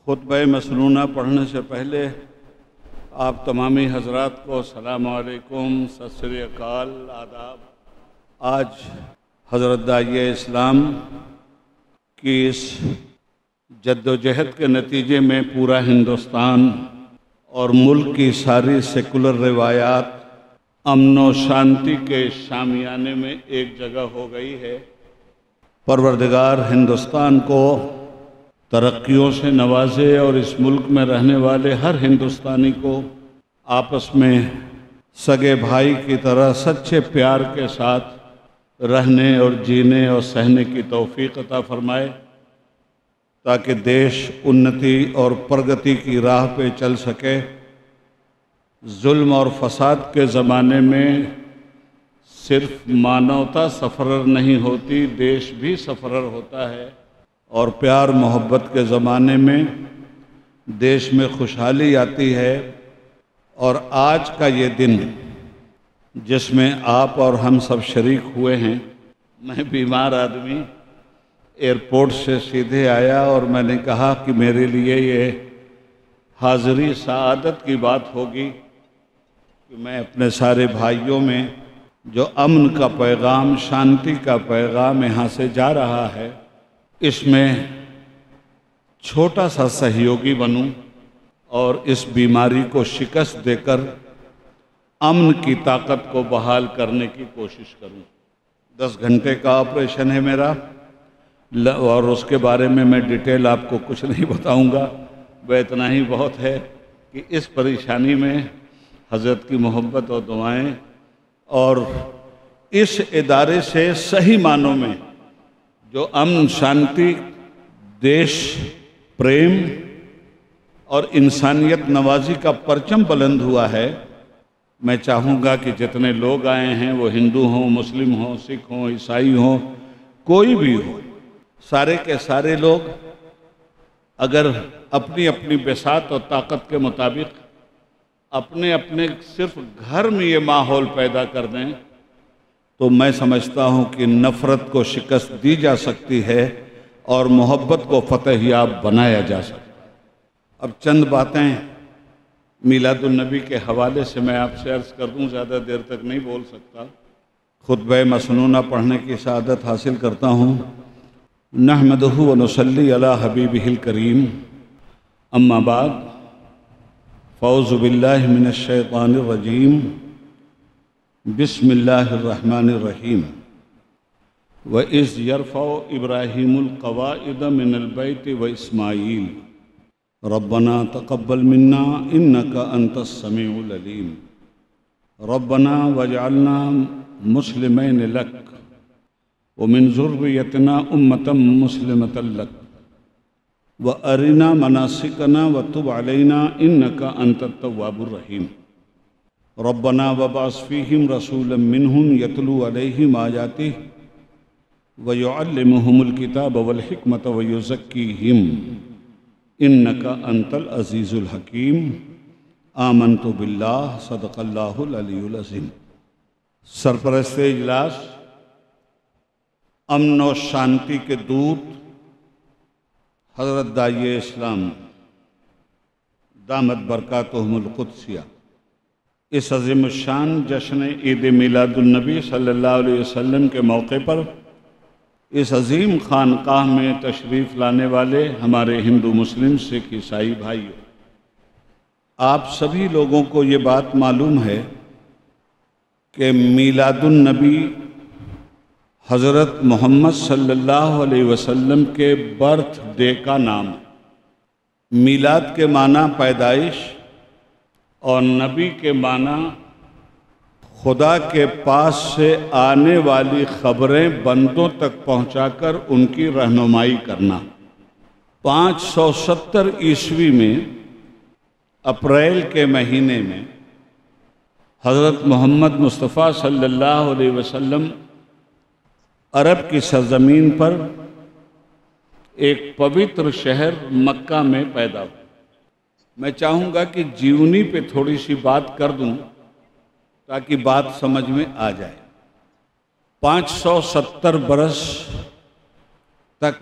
खुतबा मसनूना पढ़ने से पहले आप तमामी हजरात को सलाम अलैकुम, सत श्री अकाल, आदाब। आज हज़रत दाइए इस्लाम की इस जद्दोजहद के नतीजे में पूरा हिंदुस्तान और मुल्क की सारी सेकुलर रिवायात अमन व शांति के शामियाने में एक जगह हो गई है। परवरदिगार हिंदुस्तान को तरक्कियों से नवाजे और इस मुल्क में रहने वाले हर हिंदुस्तानी को आपस में सगे भाई की तरह सच्चे प्यार के साथ रहने और जीने और सहने की तौफीक अता फरमाए, ताकि देश उन्नति और प्रगति की राह पे चल सके। जुल्म और फसाद के ज़माने में सिर्फ मानवता सफ़रर नहीं होती, देश भी सफ़रर होता है। और प्यार मोहब्बत के ज़माने में देश में खुशहाली आती है। और आज का ये दिन जिसमें आप और हम सब शरीक हुए हैं, मैं बीमार आदमी एयरपोर्ट से सीधे आया और मैंने कहा कि मेरे लिए ये हाज़री सआदत की बात होगी कि मैं अपने सारे भाइयों में जो अमन का पैगाम, शांति का पैगाम यहाँ से जा रहा है, इसमें छोटा सा सहयोगी बनूं और इस बीमारी को शिकस्त देकर अमन की ताकत को बहाल करने की कोशिश करूं। 10 घंटे का ऑपरेशन है मेरा और उसके बारे में मैं डिटेल आपको कुछ नहीं बताऊंगा। वह इतना ही बहुत है कि इस परेशानी में हज़रत की मोहब्बत और दुआएं और इस इदारे से सही मानों में जो अमन, शांति, देश प्रेम और इंसानियत नवाजी का परचम बुलंद हुआ है, मैं चाहूँगा कि जितने लोग आए हैं वो हिंदू हों, मुस्लिम हों, सिख हों, ईसाई हों, कोई भी हो, सारे के सारे लोग अगर अपनी अपनी बिसात और ताकत के मुताबिक अपने अपने सिर्फ घर में ये माहौल पैदा कर दें, तो मैं समझता हूँ कि नफ़रत को शिकस्त दी जा सकती है और मोहब्बत को फतहयाब बनाया जा सकता है। अब चंद बातें मीलादुन्नबी के हवाले से मैं आपसे अर्ज़ कर दूँ, ज़्यादा देर तक नहीं बोल सकता। खुतबा मसनूना पढ़ने की सआदत हासिल करता हूँ। नहमदुहु व नुसल्ली अला हबीबिहिल करीम, अम्मा बाद, फ़ौज़ु बिल्लाहि मिनश शैतानिर रजीम, बिस्मिल्लाहिर्रहमानिर्रहीम। व इज़ यरफ़उ इब्राहीमुल क़वाइद मिनल बैति व इस्माईल रब्बना तक़ब्बल मिन्ना इन्नका अंतस समीउल अलीम रब्बना वजअलना मुस्लिमैन लक व मिन ज़ुर्रियतिना उम्मतम मुस्लिमतन लक व अरिना मनासिकना व तुब अलैना इन्नका अंतत तव्वाबुर रहीम रब्बना वबाअस फ़ीहिम रसूलन मिनहुम यतलू अलैहिम आयातिहि व युअल्लिमुहुमुल किताब वल हिकमत व युज़क्कीहिम इन्नका अंतल अज़ीज़ुल हकीम आमनतु बिल्लाह सदक़ल्लाहुल अलीयुल अज़ीम। सरपरस्त इजलास, अमन और शांति के दूत हज़रत दाइए इस्लाम दामत बरकातुहुमुल क़ुद्सिया, इस अज़ीम शान जश्न ईद मीलादुन्नबी सल्लल्लाहु अलैहि वसल्लम के मौके पर इस अज़ीम खानकाह में तशरीफ़ लाने वाले हमारे हिंदू, मुस्लिम, सिख, ईसाई भाइयों, आप सभी लोगों को ये बात मालूम है कि मीलादुन्नबी हज़रत मोहम्मद सल्लल्लाहु अलैहि वसल्लम के बर्थ डे का नाम। मीलाद के माना पैदाइश और नबी के माना खुदा के पास से आने वाली ख़बरें बंदों तक पहुंचाकर उनकी रहनुमाई करना। 570 ईस्वी में अप्रैल के महीने में हज़रत मोहम्मद मुस्तफ़ा सल्लल्लाहु अलैहि वसल्लम अरब की सरज़मीन पर एक पवित्र शहर मक्का में पैदा हुए। मैं चाहूँगा कि जीवनी पे थोड़ी सी बात कर दूँ ताकि बात समझ में आ जाए। 570 बरस तक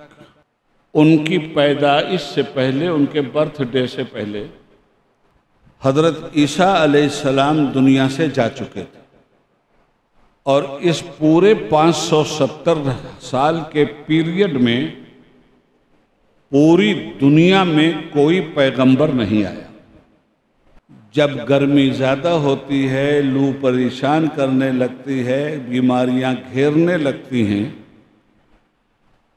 उनकी पैदाइश से पहले, उनके बर्थडे से पहले हज़रत ईसा अलैहिस्सलाम दुनिया से जा चुके थे। और इस पूरे 570 साल के पीरियड में पूरी दुनिया में कोई पैगंबर नहीं आया। जब गर्मी ज़्यादा होती है, लू परेशान करने लगती है, बीमारियां घेरने लगती हैं,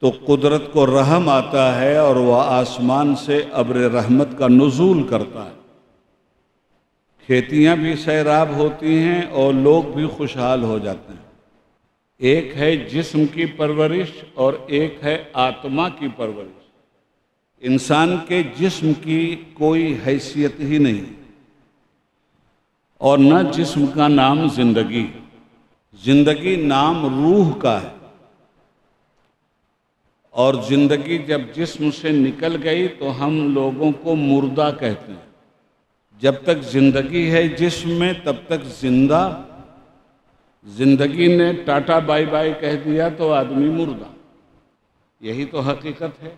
तो कुदरत को रहम आता है और वह आसमान से अब्र रहमत का नुज़ूल करता है। खेतियां भी सैराब होती हैं और लोग भी खुशहाल हो जाते हैं। एक है जिस्म की परवरिश और एक है आत्मा की परवरिश। इंसान के जिस्म की कोई हैसियत ही नहीं और न जिस्म का नाम जिंदगी। जिंदगी नाम रूह का है और जिंदगी जब जिस्म से निकल गई तो हम लोगों को मुर्दा कहते हैं। जब तक जिंदगी है जिस्म में तब तक जिंदा। जिंदगी ने टाटा बाय बाय कह दिया तो आदमी मुर्दा। यही तो हकीकत है।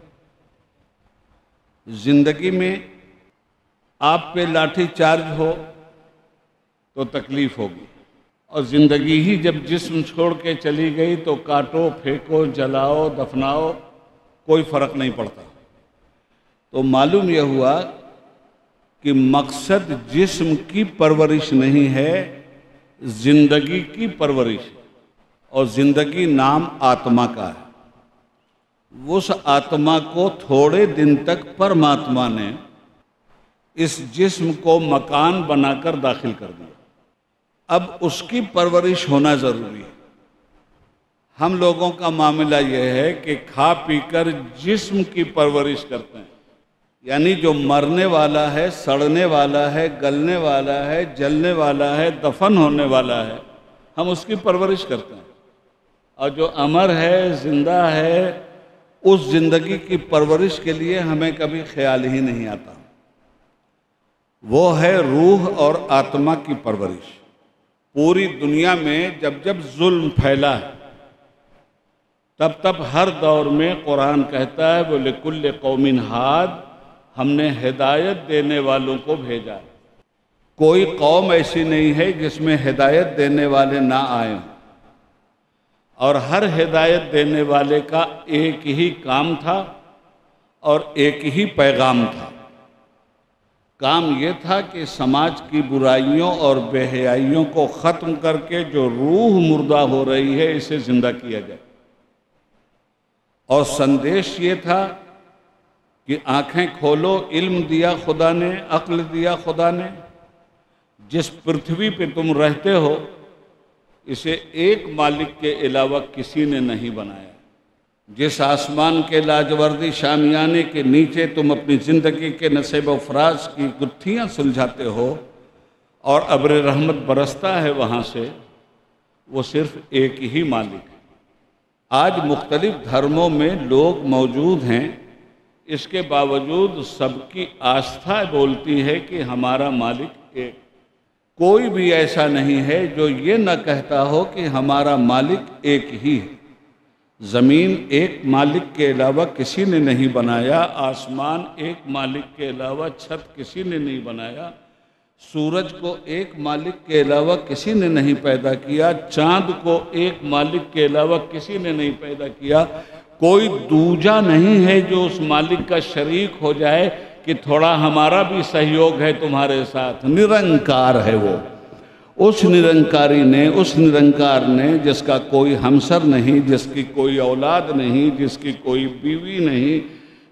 जिंदगी में आप पे लाठी चार्ज हो तो तकलीफ होगी और जिंदगी ही जब जिस्म छोड़ के चली गई तो काटो, फेंको, जलाओ, दफनाओ, कोई फर्क नहीं पड़ता। तो मालूम यह हुआ कि मकसद जिस्म की परवरिश नहीं है, जिंदगी की परवरिश। और जिंदगी नाम आत्मा का है। उस आत्मा को थोड़े दिन तक परमात्मा ने इस जिस्म को मकान बनाकर दाखिल कर दिया। अब उसकी परवरिश होना जरूरी है। हम लोगों का मामला यह है कि खा पीकर जिस्म की परवरिश करते हैं, यानी जो मरने वाला है, सड़ने वाला है, गलने वाला है, जलने वाला है, दफन होने वाला है, हम उसकी परवरिश करते हैं। और जो अमर है, जिंदा है, उस जिंदगी की परवरिश के लिए हमें कभी ख्याल ही नहीं आता। वो है रूह और आत्मा की परवरिश। पूरी दुनिया में जब जब जुल्म फैला है तब तब हर दौर में कुरान कहता है वो लिकुल्ल कौमिन हाद, हमने हिदायत देने वालों को भेजा है। कोई कौम ऐसी नहीं है जिसमें हिदायत देने वाले ना आए। और हर हिदायत देने वाले का एक ही काम था और एक ही पैगाम था। काम ये था कि समाज की बुराइयों और बेहयाइयों को ख़त्म करके जो रूह मुर्दा हो रही है इसे जिंदा किया जाए। और संदेश ये था कि आंखें खोलो, इल्म दिया खुदा ने, अक्ल दिया खुदा ने। जिस पृथ्वी पे तुम रहते हो इसे एक मालिक के अलावा किसी ने नहीं बनाया। जिस आसमान के लाजवर्दी शामियाने के नीचे तुम अपनी ज़िंदगी के नसेब व फराज की गुत्थियाँ सुलझाते हो और अब्र रहमत बरसता है वहाँ से, वो सिर्फ एक ही मालिक है। आज मुख्तलिफ धर्मों में लोग मौजूद हैं, इसके बावजूद सबकी आस्था बोलती है कि हमारा मालिक एक। कोई भी ऐसा नहीं है जो ये न कहता हो कि हमारा मालिक एक ही है। ज़मीन एक मालिक के अलावा किसी ने नहीं बनाया, आसमान एक मालिक के अलावा छत किसी ने नहीं बनाया, सूरज को एक मालिक के अलावा किसी ने नहीं पैदा किया, चाँद को एक मालिक के अलावा किसी ने नहीं पैदा किया। कोई दूजा नहीं है जो उस मालिक का शरीक हो जाए कि थोड़ा हमारा भी सहयोग है तुम्हारे साथ। निरंकार है वो। उस निरंकारी ने, उस निरंकार ने जिसका कोई हमसर नहीं, जिसकी कोई औलाद नहीं, जिसकी कोई बीवी नहीं,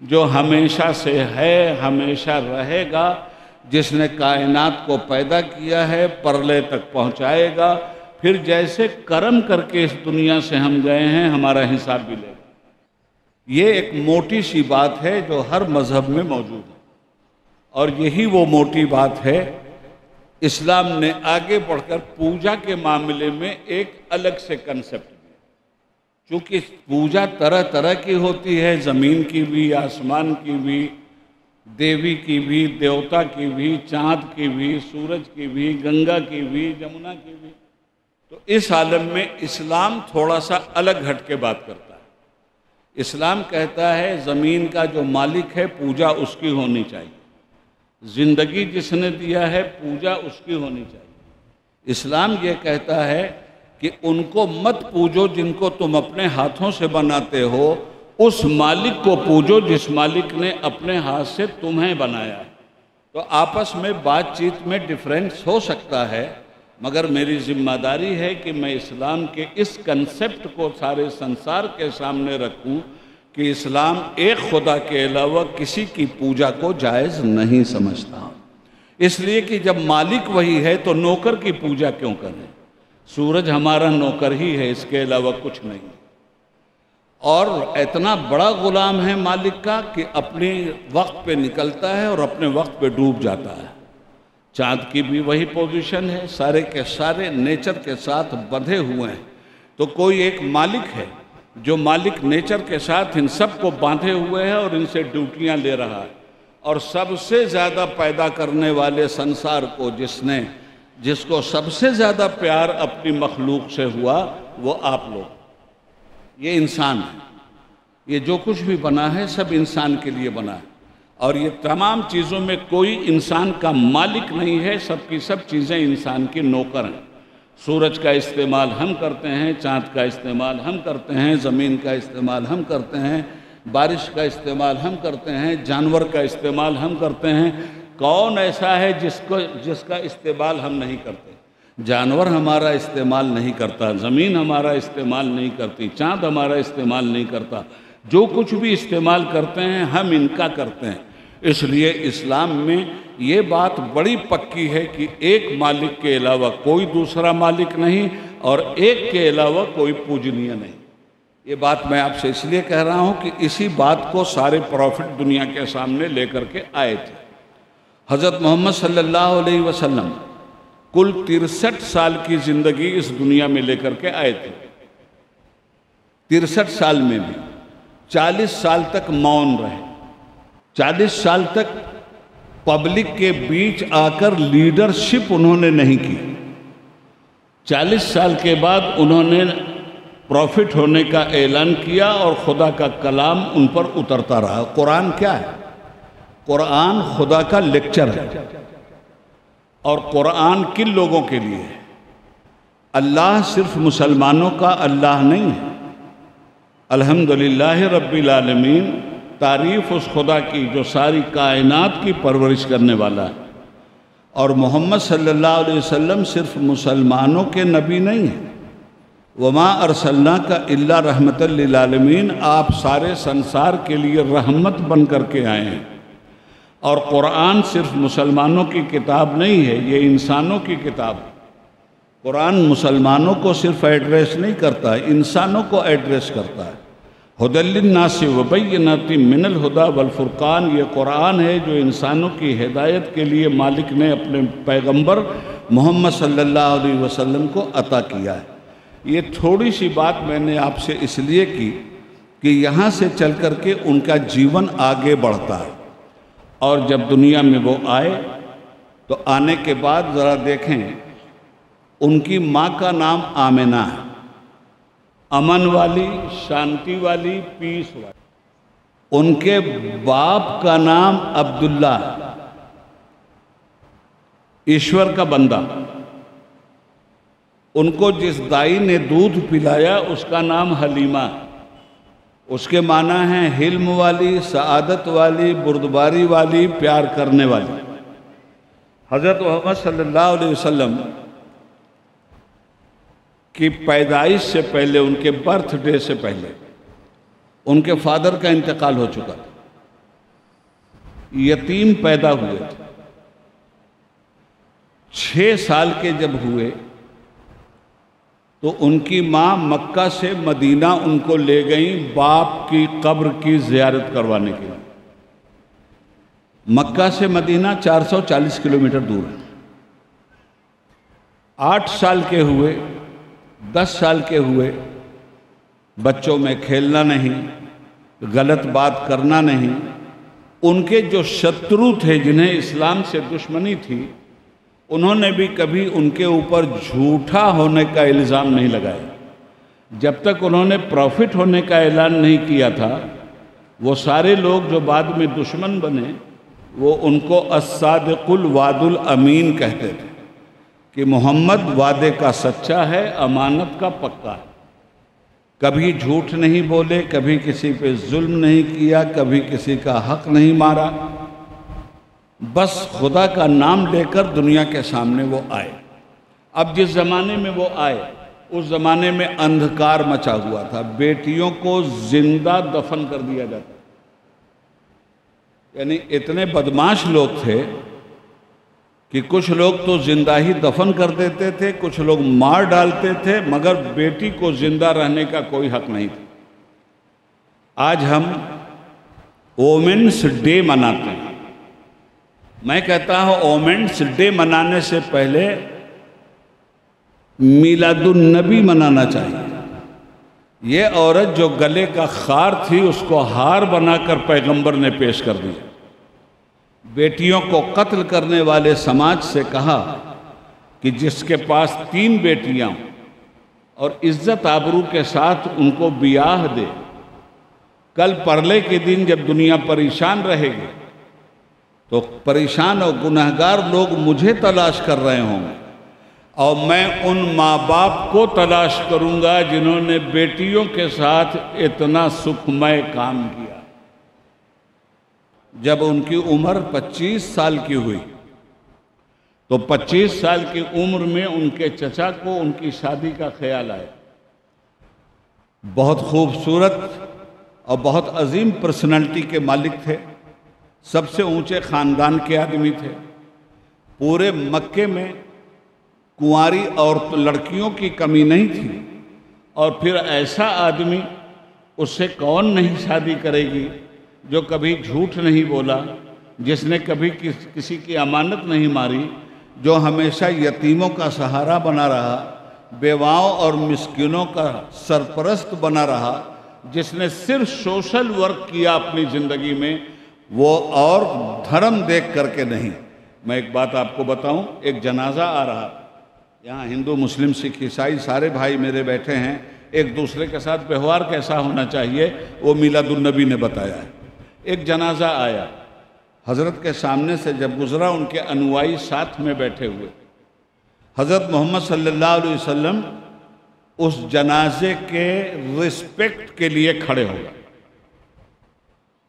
जो हमेशा से है, हमेशा रहेगा, जिसने कायनात को पैदा किया है, परले तक पहुंचाएगा, फिर जैसे कर्म करके इस दुनिया से हम गए हैं हमारा हिसाब भी लेगा। ये एक मोटी सी बात है जो हर मज़हब में मौजूद है और यही वो मोटी बात है। इस्लाम ने आगे बढ़कर पूजा के मामले में एक अलग से कंसेप्ट दिया। क्योंकि पूजा तरह तरह की होती है, ज़मीन की भी, आसमान की भी, देवी की भी, देवता की भी, चाँद की भी, सूरज की भी, गंगा की भी, जमुना की भी। तो इस आलम में इस्लाम थोड़ा सा अलग हट के बात करता है। इस्लाम कहता है ज़मीन का जो मालिक है पूजा उसकी होनी चाहिए, ज़िंदगी जिसने दिया है पूजा उसकी होनी चाहिए। इस्लाम ये कहता है कि उनको मत पूजो जिनको तुम अपने हाथों से बनाते हो, उस मालिक को पूजो जिस मालिक ने अपने हाथ से तुम्हें बनाया है। तो आपस में बातचीत में डिफरेंस हो सकता है, मगर मेरी जिम्मेदारी है कि मैं इस्लाम के इस कंसेप्ट को सारे संसार के सामने रखूं कि इस्लाम एक खुदा के अलावा किसी की पूजा को जायज़ नहीं समझता। इसलिए कि जब मालिक वही है तो नौकर की पूजा क्यों करें? सूरज हमारा नौकर ही है, इसके अलावा कुछ नहीं। और इतना बड़ा गुलाम है मालिक का कि अपने वक्त पे निकलता है और अपने वक्त पे डूब जाता है। चाँद की भी वही पोजीशन है, सारे के सारे नेचर के साथ बंधे हुए हैं। तो कोई एक मालिक है जो मालिक नेचर के साथ इन सब को बांधे हुए है और इनसे ड्यूटियां ले रहा है। और सबसे ज़्यादा पैदा करने वाले संसार को जिसको सबसे ज़्यादा प्यार अपनी मखलूक से हुआ वो आप लोग, ये इंसान है। ये जो कुछ भी बना है सब इंसान के लिए बना है और ये तमाम चीज़ों में कोई इंसान का मालिक नहीं है, सबकी सब चीज़ें इंसान की नौकर हैं। सूरज का इस्तेमाल हम करते हैं, चाँद का इस्तेमाल हम करते हैं, ज़मीन का इस्तेमाल हम करते हैं, बारिश का इस्तेमाल हम करते हैं, जानवर का इस्तेमाल हम करते हैं। कौन ऐसा है जिसका इस्तेमाल हम नहीं करते? जानवर हमारा इस्तेमाल नहीं करता, ज़मीन हमारा इस्तेमाल नहीं करती, चाँद हमारा इस्तेमाल नहीं करता। जो कुछ भी इस्तेमाल करते हैं हम इनका करते हैं। इसलिए इस्लाम में ये बात बड़ी पक्की है कि एक मालिक के अलावा कोई दूसरा मालिक नहीं और एक के अलावा कोई पूजनीय नहीं। ये बात मैं आपसे इसलिए कह रहा हूँ कि इसी बात को सारे प्रॉफिट दुनिया के सामने लेकर के आए थे। हज़रत मोहम्मद सल्लल्लाहु अलैहि वसल्लम कुल 63 साल की ज़िंदगी इस दुनिया में लेकर के आए थे। 63 साल में भी 40 साल तक मौन रहे, 40 साल तक पब्लिक के बीच आकर लीडरशिप उन्होंने नहीं की। 40 साल के बाद उन्होंने प्रॉफिट होने का ऐलान किया और खुदा का कलाम उन पर उतरता रहा। कुरान क्या है? कुरान खुदा का लेक्चर है। और कुरान किन लोगों के लिए है? अल्लाह सिर्फ मुसलमानों का अल्लाह नहीं है। अल्हम्दुलिल्लाह रब्बिल आलमीन, तारीफ़ उस खुदा की जो सारी कायनात की परवरिश करने वाला है। और मोहम्मद सल्लल्लाहु अलैहि वसल्लम सिर्फ मुसलमानों के नबी नहीं हैं। वमा अरसलना का इल्ला रहमतल लिल आलमीन, आप सारे संसार के लिए रहमत बन करके आए हैं। और कुरान सिर्फ मुसलमानों की किताब नहीं है, ये इंसानों की किताब है। कुरान मुसलमानों को सिर्फ एड्रेस नहीं करता, इंसानों को एड्रेस करता है। हुदल्लिन्नासि व बय्यिनातिम मिनल हुदा वल फुरकान, ये कुरान है जो इंसानों की हिदायत के लिए मालिक ने अपने पैगंबर मोहम्मद सल्लल्लाहु अलैहि वसल्लम को अता किया है। ये थोड़ी सी बात मैंने आपसे इसलिए की कि यहाँ से चल कर के उनका जीवन आगे बढ़ता है। और जब दुनिया में वो आए तो आने के बाद ज़रा देखें, उनकी माँ का नाम आमिना है, अमन वाली, शांति वाली, पीस वाली। उनके बाप का नाम अब्दुल्ला, ईश्वर का बंदा। उनको जिस दाई ने दूध पिलाया उसका नाम हलीमा, उसके माना है हिल्म वाली, सआदत वाली, बुर्दबारी वाली, प्यार करने वाली। हज़रत मोहम्मद सल्लल्लाहु अलैहि वसल्लम की पैदाइश से पहले, उनके बर्थडे से पहले उनके फादर का इंतकाल हो चुका था। यतीम पैदा हुए थे। 6 साल के जब हुए तो उनकी माँ मक्का से मदीना उनको ले गई बाप की कब्र की ज़ियारत करवाने के लिए। मक्का से मदीना 440 किलोमीटर दूर है। 8 साल के हुए, 10 साल के हुए, बच्चों में खेलना नहीं, गलत बात करना नहीं। उनके जो शत्रु थे, जिन्हें इस्लाम से दुश्मनी थी, उन्होंने भी कभी उनके ऊपर झूठा होने का इल्ज़ाम नहीं लगाया। जब तक उन्होंने प्रॉफिट होने का ऐलान नहीं किया था, वो सारे लोग जो बाद में दुश्मन बने वो उनको अस्सादिकुल वादुल अमीन कहते थे कि मोहम्मद वादे का सच्चा है, अमानत का पक्का है। कभी झूठ नहीं बोले, कभी किसी पे जुल्म नहीं किया, कभी किसी का हक नहीं मारा। बस खुदा का नाम लेकर दुनिया के सामने वो आए। अब जिस ज़माने में वो आए उस ज़माने में अंधकार मचा हुआ था। बेटियों को जिंदा दफन कर दिया जाता, यानी इतने बदमाश लोग थे कि कुछ लोग तो जिंदा ही दफन कर देते थे, कुछ लोग मार डालते थे, मगर बेटी को जिंदा रहने का कोई हक नहीं था। आज हम वोमेन्स डे मनाते हैं। मैं कहता हूँ वोमेन्स डे मनाने से पहले मिलादुन नबी मनाना चाहिए। ये औरत जो गले का खार थी उसको हार बनाकर पैगंबर ने पेश कर दिया। बेटियों को कत्ल करने वाले समाज से कहा कि जिसके पास 3 बेटियां और इज्जत आबरू के साथ उनको बियाह दे, कल परले के दिन जब दुनिया परेशान रहेगी तो परेशान और गुनहगार लोग मुझे तलाश कर रहे होंगे और मैं उन माँ बाप को तलाश करूंगा जिन्होंने बेटियों के साथ इतना सुखमय काम किया। जब उनकी उम्र 25 साल की हुई तो 25 साल की उम्र में उनके चचा को उनकी शादी का ख्याल आया। बहुत खूबसूरत और बहुत अजीम पर्सनालिटी के मालिक थे, सबसे ऊंचे ख़ानदान के आदमी थे। पूरे मक्के में कुंवारी और लड़कियों की कमी नहीं थी, और फिर ऐसा आदमी, उससे कौन नहीं शादी करेगी जो कभी झूठ नहीं बोला, जिसने कभी किसी की अमानत नहीं मारी, जो हमेशा यतीमों का सहारा बना रहा, बेवाओं और मिस्किनों का सरपरस्त बना रहा, जिसने सिर्फ सोशल वर्क किया अपनी ज़िंदगी में, वो और धर्म देख करके नहीं। मैं एक बात आपको बताऊं, एक जनाजा आ रहा, यहाँ हिंदू मुस्लिम सिख ईसाई सारे भाई मेरे बैठे हैं, एक दूसरे के साथ व्यवहार कैसा होना चाहिए वो मिलादुन नबी ने बताया है। एक जनाजा आया, हज़रत के सामने से जब गुज़रा, उनके अनुयायी साथ में बैठे हुए। हज़रत मोहम्मद सल्लल्लाहु अलैहि वसल्लम उस जनाजे के रिस्पेक्ट के लिए खड़े हो गए।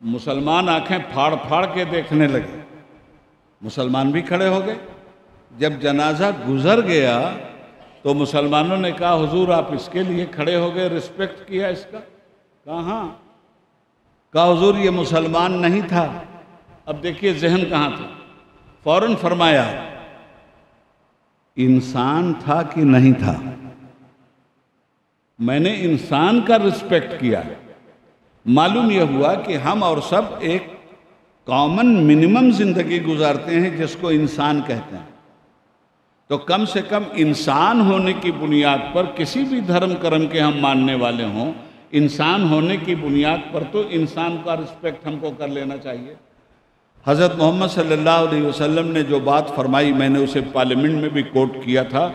मुसलमान आंखें फाड़ फाड़ के देखने लगे, मुसलमान भी खड़े हो गए। जब जनाजा गुजर गया तो मुसलमानों ने कहा, हुजूर आप इसके लिए खड़े हो गए, रिस्पेक्ट किया इसका? कहाँ? कहा हुजूर ये मुसलमान नहीं था। अब देखिए जहन कहाँ था। फौरन फरमाया, इंसान था कि नहीं था? मैंने इंसान का रिस्पेक्ट किया है। मालूम यह हुआ कि हम और सब एक कॉमन मिनिमम जिंदगी गुजारते हैं जिसको इंसान कहते हैं। तो कम से कम इंसान होने की बुनियाद पर, किसी भी धर्म कर्म के हम मानने वाले हों, इंसान होने की बुनियाद पर तो इंसान का रिस्पेक्ट हमको कर लेना चाहिए। हज़रत मोहम्मद सल्लल्लाहु अलैहि वसल्लम ने जो बात फरमाई, मैंने उसे पार्लियामेंट में भी कोट किया था,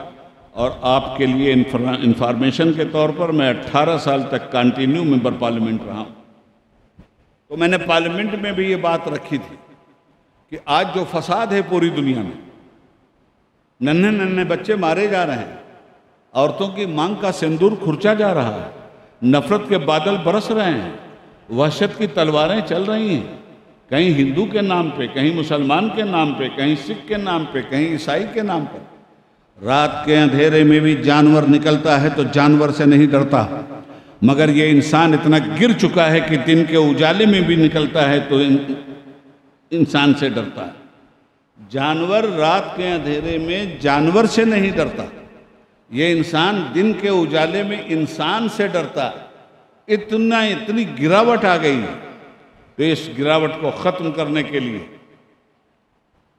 और आपके लिए इंफॉर्मेशन के तौर पर मैं 18 साल तक कंटिन्यू मेंबर पार्लियामेंट रहा हूँ। तो मैंने पार्लियामेंट में भी ये बात रखी थी कि आज जो फसाद है पूरी दुनिया में, नन्हे नन्हे बच्चे मारे जा रहे हैं, औरतों की मांग का सिंदूर खुर्चा जा रहा है, नफरत के बादल बरस रहे हैं, वहशत की तलवारें चल रही हैं, कहीं हिंदू के नाम पे, कहीं मुसलमान के नाम पे, कहीं सिख के नाम पे, कहीं ईसाई के नाम पर। रात के अंधेरे में भी जानवर निकलता है तो जानवर से नहीं डरता, मगर ये इंसान इतना गिर चुका है कि दिन के उजाले में भी निकलता है तो इंसान से डरता है। जानवर रात के अंधेरे में जानवर से नहीं डरता, ये इंसान दिन के उजाले में इंसान से डरता है। इतनी गिरावट आ गई है। तो इस गिरावट को ख़त्म करने के लिए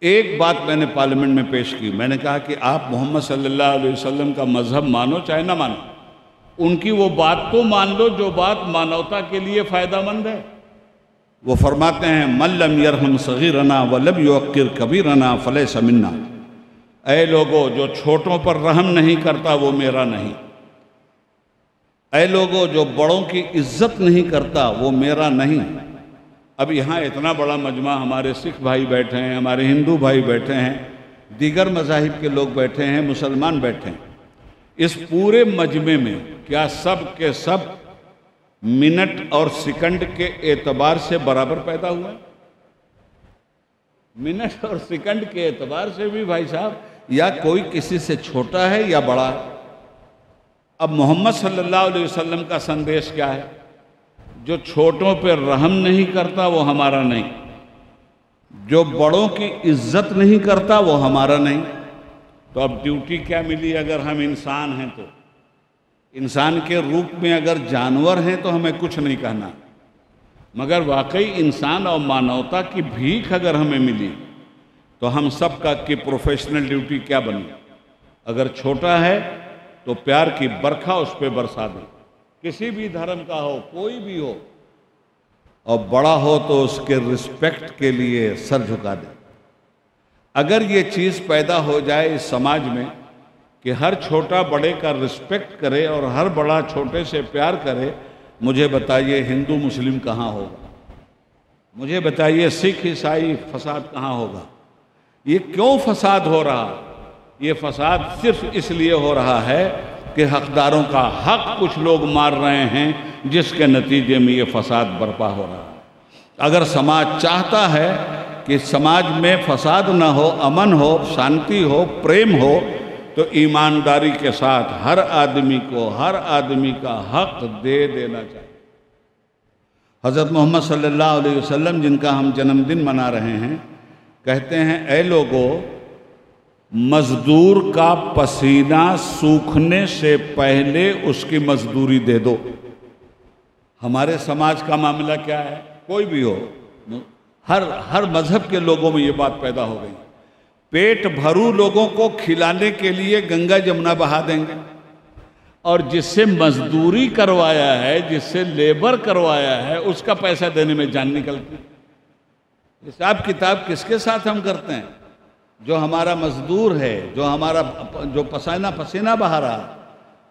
एक बात मैंने पार्लियामेंट में पेश की। मैंने कहा कि आप मोहम्मद सल्लल्लाहु अलैहि वसल्लम का मज़हब मानो चाहे ना मानो, उनकी वो बात तो मान लो जो बात मानवता के लिए फ़ायदामंद है। वो फरमाते हैं, मल्लम यरहम सगीरना वलब युक्किर कबीरना फलैस मिन्ना। ऐ लोगो, जो छोटों पर रहम नहीं करता वो मेरा नहीं। ऐ लोगों, जो बड़ों की इज्जत नहीं करता वो मेरा नहीं। अब यहाँ इतना बड़ा मजमा, हमारे सिख भाई बैठे हैं, हमारे हिंदू भाई बैठे हैं, दीगर मज़ाहिब के लोग बैठे हैं, मुसलमान बैठे हैं। इस पूरे मजमे में क्या सब के सब मिनट और सेकंड के एतबार से बराबर पैदा हुआ? मिनट और सेकंड के एतबार से भी भाई साहब, या कोई किसी से छोटा है या बड़ा है। अब मोहम्मद सल्लल्लाहु अलैहि वसल्लम का संदेश क्या है? जो छोटों पर रहम नहीं करता वो हमारा नहीं, जो बड़ों की इज्जत नहीं करता वो हमारा नहीं। तो अब ड्यूटी क्या मिली? अगर हम इंसान हैं तो इंसान के रूप में, अगर जानवर हैं तो हमें कुछ नहीं कहना, मगर वाकई इंसान और मानवता की भीख अगर हमें मिली तो हम सब का की प्रोफेशनल ड्यूटी क्या बनी? अगर छोटा है तो प्यार की बरखा उस पर बरसा दे, किसी भी धर्म का हो, कोई भी हो, और बड़ा हो तो उसके रिस्पेक्ट के लिए सर झुका दे। अगर ये चीज़ पैदा हो जाए इस समाज में कि हर छोटा बड़े का रिस्पेक्ट करे और हर बड़ा छोटे से प्यार करे, मुझे बताइए हिंदू मुस्लिम कहाँ होगा? मुझे बताइए सिख ईसाई फसाद कहाँ होगा? ये क्यों फसाद हो रहा? ये फसाद सिर्फ इसलिए हो रहा है कि हकदारों का हक कुछ लोग मार रहे हैं, जिसके नतीजे में ये फसाद बर्पा हो रहा है। अगर समाज चाहता है कि समाज में फसाद न हो, अमन हो, शांति हो, प्रेम हो, तो ईमानदारी के साथ हर आदमी को हर आदमी का हक दे देना चाहिए। हज़रत मोहम्मद सल्लल्लाहु अलैहि वसल्लम, जिनका हम जन्मदिन मना रहे हैं, कहते हैं, ऐ लोगों, मजदूर का पसीना सूखने से पहले उसकी मजदूरी दे दो। हमारे समाज का मामला क्या है? कोई भी हो, हर मजहब के लोगों में ये बात पैदा हो गई। पेट भरू लोगों को खिलाने के लिए गंगा जमुना बहा देंगे, और जिससे मजदूरी करवाया है, जिससे लेबर करवाया है, उसका पैसा देने में जान निकलती। हिसाब किताब किसके साथ हम करते हैं? जो हमारा मजदूर है, जो पसीना बहा रहा।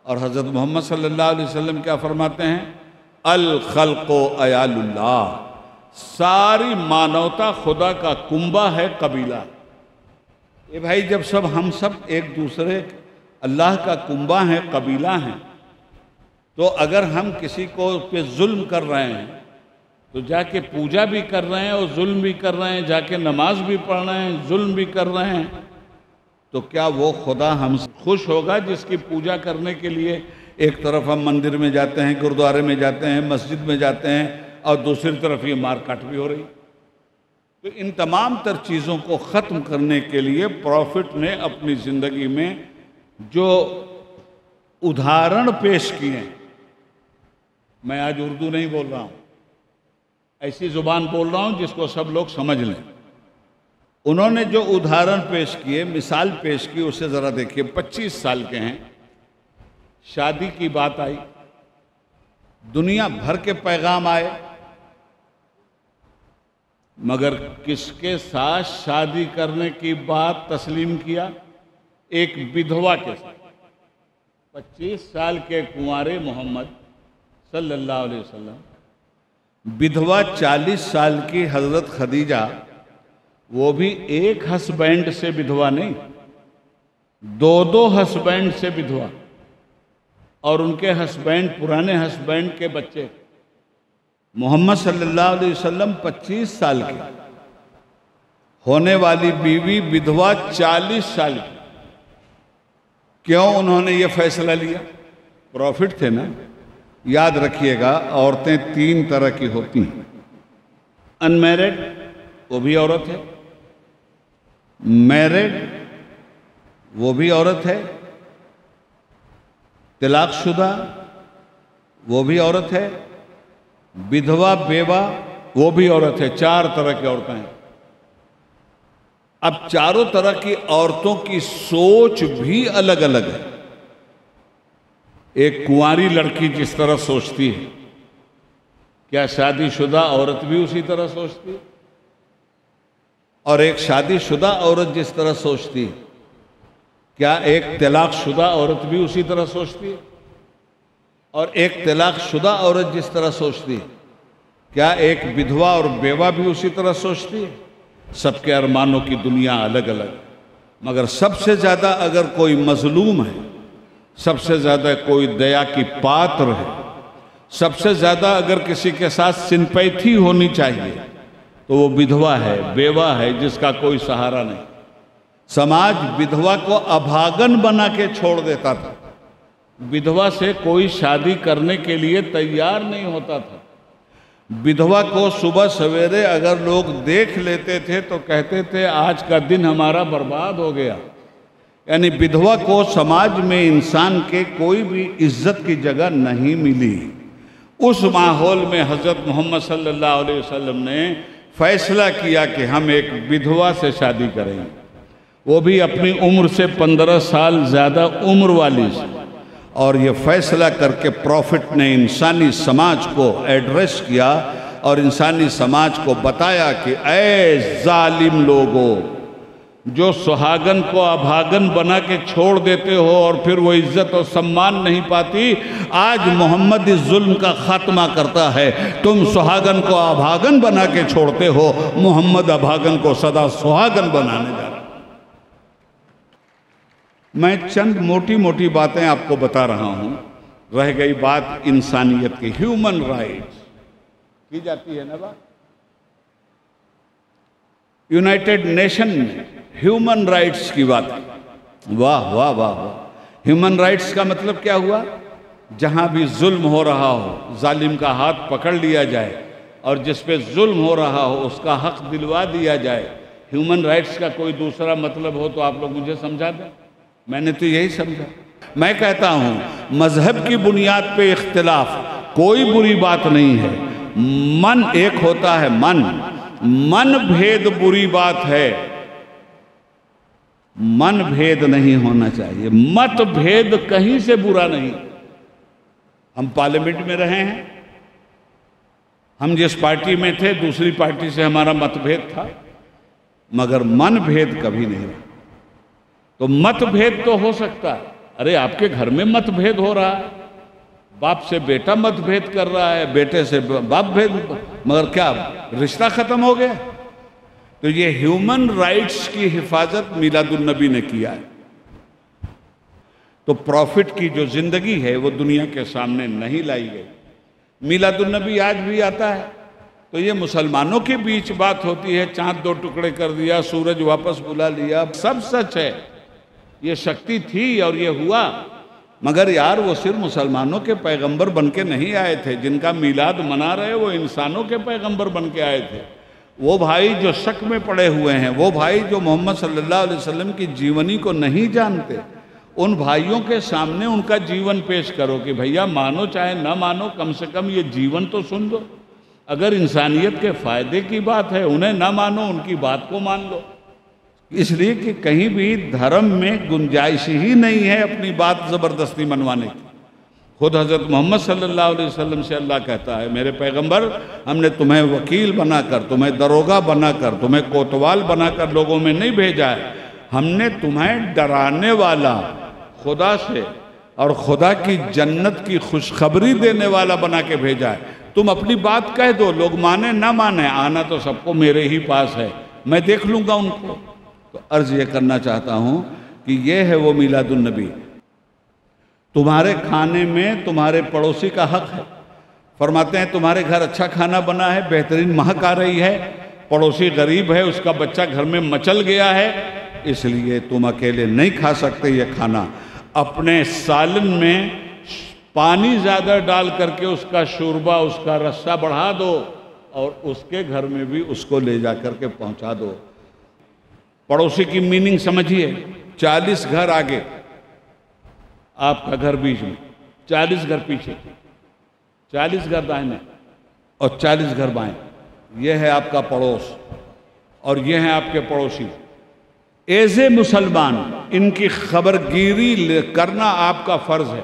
और हज़रत मोहम्मद सल्लल्लाहु अलैहि वसल्लम क्या फरमाते हैं? अल खल्क़ो अयालुल्लाह, सारी मानवता खुदा का कुंबा है, कबीला। ये भाई, जब हम सब एक दूसरे अल्लाह का कुंबा हैं, कबीला हैं, तो अगर हम किसी को पे जुल्म कर रहे हैं तो जाके पूजा भी कर रहे हैं और जुल्म भी कर रहे हैं, जाके नमाज भी पढ़ रहे हैं, जुल्म भी कर रहे हैं, तो क्या वो खुदा हमसे खुश होगा जिसकी पूजा करने के लिए एक तरफ हम मंदिर में जाते हैं, गुरुद्वारे में जाते हैं, मस्जिद में जाते हैं, और दूसरी तरफ ये मारकाट भी हो रही? तो इन तमाम तर चीज़ों को ख़त्म करने के लिए प्रॉफिट ने अपनी ज़िंदगी में जो उदाहरण पेश किए, मैं आज उर्दू नहीं बोल रहा हूँ, ऐसी ज़ुबान बोल रहा हूँ जिसको सब लोग समझ लें। उन्होंने जो उदाहरण पेश किए, मिसाल पेश की, उसे ज़रा देखिए। 25 साल के हैं, शादी की बात आई, दुनिया भर के पैगाम आए, मगर किसके साथ शादी करने की बात तस्लीम किया? एक विधवा के साथ। 25 साल के कुंवारे मोहम्मद सल्लल्लाहु अलैहि वसल्लम, विधवा 40 साल की हज़रत खदीजा, वो भी एक हस्बैंड से विधवा नहीं, 2 हस्बैंड से विधवा, और उनके हस्बैंड पुराने हस्बैंड के बच्चे। मोहम्मद सल्लल्लाहु अलैहि वसल्लम 25 साल के, होने वाली बीवी विधवा 40 साल की। क्यों उन्होंने ये फैसला लिया? प्रॉफिट थे ना। याद रखिएगा, औरतें 3 तरह की होती हैं। अनमैरिड, वो भी औरत है। मैरिड, वो भी औरत है। तलाकशुदा, वो भी औरत है। विधवा, बेवा, वो भी औरत है। 4 तरह की औरतें हैं। अब चारों तरह की औरतों की सोच भी अलग अलग है। एक कुंवारी लड़की जिस तरह सोचती है, क्या शादीशुदा औरत भी उसी तरह सोचती है? और एक शादीशुदा औरत जिस तरह सोचती है, क्या एक तलाकशुदा औरत भी उसी तरह सोचती है? और एक तलाकशुदा औरत जिस तरह सोचती है, क्या एक विधवा और बेवा भी उसी तरह सोचती है? सबके अरमानों की दुनिया अलग अलग, मगर सबसे ज़्यादा अगर कोई मजलूम है, सबसे ज़्यादा कोई दया की पात्र है, सबसे ज़्यादा अगर किसी के साथ सिंपैथी होनी चाहिए तो वो विधवा है, बेवा है, जिसका कोई सहारा नहीं। समाज विधवा को अभागन बना के छोड़ देता था। विधवा से कोई शादी करने के लिए तैयार नहीं होता था। विधवा को सुबह सवेरे अगर लोग देख लेते थे तो कहते थे आज का दिन हमारा बर्बाद हो गया। यानी विधवा को समाज में इंसान के कोई भी इज्जत की जगह नहीं मिली। उस माहौल में हज़रत मोहम्मद सल्लल्लाहु अलैहि वसल्लम ने फैसला किया कि हम एक विधवा से शादी करेंगे, वो भी अपनी उम्र से 15 साल ज़्यादा उम्र वाली से। और ये फैसला करके प्रॉफिट ने इंसानी समाज को एड्रेस किया और इंसानी समाज को बताया कि ऐ जालिम लोगों, जो सुहागन को अभागन बना के छोड़ देते हो और फिर वो इज्जत और सम्मान नहीं पाती, आज मोहम्मद इस जुल्म का खात्मा करता है। तुम सुहागन को अभागन बना के छोड़ते हो, मोहम्मद अभागन को सदा सुहागन बनाने जा रहा है। मैं चंद मोटी मोटी बातें आपको बता रहा हूं। रह गई बात इंसानियत की, ह्यूमन राइट्स की जाती है ना बात। यूनाइटेड नेशन में ह्यूमन राइट्स की बात है। वाह वाह वाह वाह। ह्यूमन राइट्स का मतलब क्या हुआ? जहां भी जुल्म हो रहा हो, जालिम का हाथ पकड़ लिया जाए और जिस पे जुल्म हो रहा हो उसका हक दिलवा दिया जाए। ह्यूमन राइट्स का कोई दूसरा मतलब हो तो आप लोग मुझे समझा दें। मैंने तो यही समझा। मैं कहता हूं मजहब की बुनियाद पे इख्तिलाफ कोई बुरी बात नहीं है। मन एक होता है, मन भेद बुरी बात है। मन भेद नहीं होना चाहिए, मत भेद कहीं से बुरा नहीं। हम पार्लियामेंट में रहे हैं, हम जिस पार्टी में थे दूसरी पार्टी से हमारा मतभेद था, मगर मन भेद कभी नहीं रहा। तो मतभेद तो हो सकता है। अरे आपके घर में मतभेद हो रहा है, बाप से बेटा मतभेद कर रहा है, बेटे से बाप भेद, मगर क्या रिश्ता खत्म हो गया? तो ये ह्यूमन राइट्स की हिफाजत मिलादुन्नबी ने किया है। तो प्रॉफिट की जो जिंदगी है वो दुनिया के सामने नहीं लाई गई। मिलादुन्नबी आज भी आता है तो ये मुसलमानों के बीच बात होती है, चांद 2 टुकड़े कर दिया, सूरज वापस बुला लिया, सब सच है, ये शक्ति थी और ये हुआ। मगर यार वो सिर्फ मुसलमानों के पैगंबर बन के नहीं आए थे। जिनका मीलाद मना रहे वो इंसानों के पैगंबर बन के आए थे। वो भाई जो शक में पड़े हुए हैं, वो भाई जो मोहम्मद सल्लल्लाहु अलैहि वसल्लम की जीवनी को नहीं जानते, उन भाइयों के सामने उनका जीवन पेश करो कि भैया मानो चाहे ना मानो, कम से कम ये जीवन तो सुन लो। अगर इंसानियत के फायदे की बात है, उन्हें ना मानो, उनकी बात को मान लो। इसलिए कि कहीं भी धर्म में गुंजाइश ही नहीं है अपनी बात ज़बरदस्ती मनवाने की। खुद हज़रत मोहम्मद सल्लल्लाहु अलैहि वसल्लम से अल्लाह कहता है, मेरे पैगंबर, हमने तुम्हें वकील बनाकर, तुम्हें दरोगा बनाकर, तुम्हें कोतवाल बनाकर लोगों में नहीं भेजा है। हमने तुम्हें डराने वाला, खुदा से और खुदा की जन्नत की खुशखबरी देने वाला बना के भेजा है। तुम अपनी बात कह दो, लोग माने ना माने, आना तो सबको मेरे ही पास है, मैं देख लूँगा उनको। तो अर्ज़ ये करना चाहता हूँ कि ये है वो मीलादुन्नबी। तुम्हारे खाने में तुम्हारे पड़ोसी का हक है। फरमाते हैं तुम्हारे घर अच्छा खाना बना है, बेहतरीन महक आ रही है, पड़ोसी गरीब है, उसका बच्चा घर में मचल गया है, इसलिए तुम अकेले नहीं खा सकते ये खाना। अपने सालन में पानी ज़्यादा डाल करके उसका शोरबा, उसका रस्सा बढ़ा दो और उसके घर में भी उसको ले जा करके पहुँचा दो। पड़ोसी की मीनिंग समझिए। 40 घर आगे आपका घर बीच में, 40 घर पीछे, 40 घर दाहिने और 40 घर बाएं। यह है आपका पड़ोस और ये हैं आपके पड़ोसी। एज ए मुसलमान इनकी खबरगिरी करना आपका फ़र्ज है।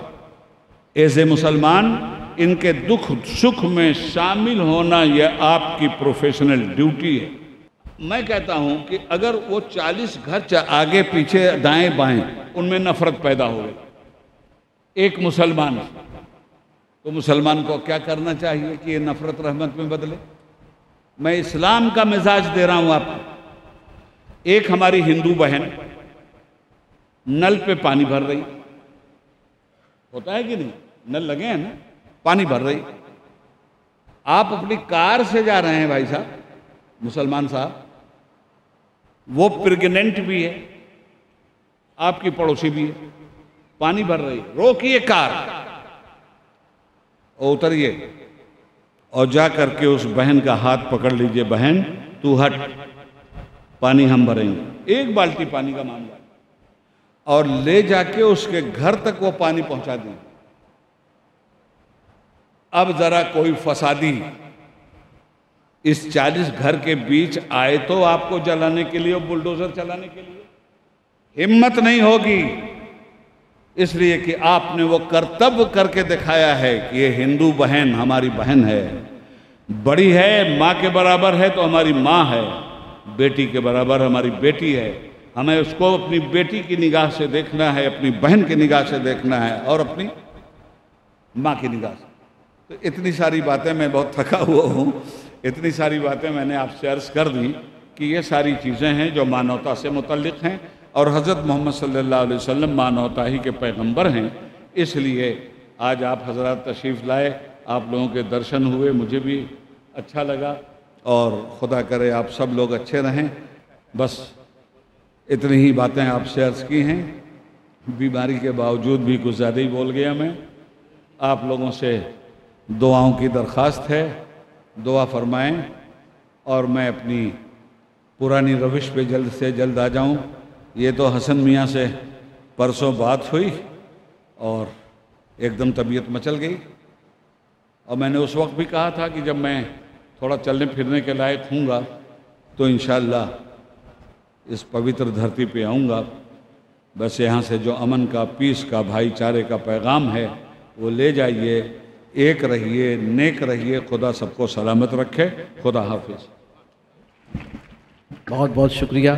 एज ए मुसलमान इनके दुख सुख में शामिल होना यह आपकी प्रोफेशनल ड्यूटी है। मैं कहता हूं कि अगर वो 40 घर आगे पीछे दाएं बाएं उनमें नफरत पैदा हो गई एक मुसलमान, तो मुसलमान को क्या करना चाहिए कि ये नफरत रहमत में बदले? मैं इस्लाम का मिजाज दे रहा हूं आपको। एक हमारी हिंदू बहन नल पे पानी भर रही, होता है कि नहीं, नल लगे हैं ना, पानी भर रही। आप अपनी कार से जा रहे हैं भाई साहब, मुसलमान साहब, वो प्रेग्नेंट भी है, आपकी पड़ोसी भी है, पानी भर रही, रोकिए कार और उतरिए और जा करके उस बहन का हाथ पकड़ लीजिए, बहन तू हट, पानी हम भरेंगे, एक बाल्टी पानी का मामला, और ले जाके उसके घर तक वो पानी पहुंचा दें। अब जरा कोई फसादी इस 40 घर के बीच आए तो आपको जलाने के लिए और बुलडोजर चलाने के लिए हिम्मत नहीं होगी, इसलिए कि आपने वो कर्तव्य करके दिखाया है कि ये हिंदू बहन हमारी बहन है, बड़ी है, माँ के बराबर है तो हमारी माँ है, बेटी के बराबर हमारी बेटी है। हमें उसको अपनी बेटी की निगाह से देखना है, अपनी बहन की निगाह से देखना है और अपनी माँ की निगाह से। तो इतनी सारी बातें, मैं बहुत थका हुआ हूँ, इतनी सारी बातें मैंने आपसे अर्ज़ कर दी कि ये सारी चीज़ें हैं जो मानवता से मुतल्लिक़ हैं और हज़रत मोहम्मद सल्लल्लाहु अलैहि वसल्लम मानवता ही के पैगंबर हैं। इसलिए आज आप हज़रात तशरीफ़ लाए, आप लोगों के दर्शन हुए, मुझे भी अच्छा लगा और खुदा करे आप सब लोग अच्छे रहें। बस इतनी ही बातें आपसे अर्ज़ की हैं, बीमारी के बावजूद भी कुछ ज़्यादा ही बोल गया मैं। आप लोगों से दुआओं की दरख्वास्त है, दुआ फरमाएं और मैं अपनी पुरानी रविश पे जल्द से जल्द आ जाऊं। ये तो हसन मियाँ से परसों बात हुई और एकदम तबीयत मचल गई, और मैंने उस वक्त भी कहा था कि जब मैं थोड़ा चलने फिरने के लायक हूँगा तो इंशाअल्लाह इस पवित्र धरती पे आऊँगा। बस यहाँ से जो अमन का, पीस का, भाईचारे का पैगाम है वो ले जाइए, एक रहिए, नेक रहिए, खुदा सबको सलामत रखे। खुदा हाफिज़। बहुत बहुत शुक्रिया।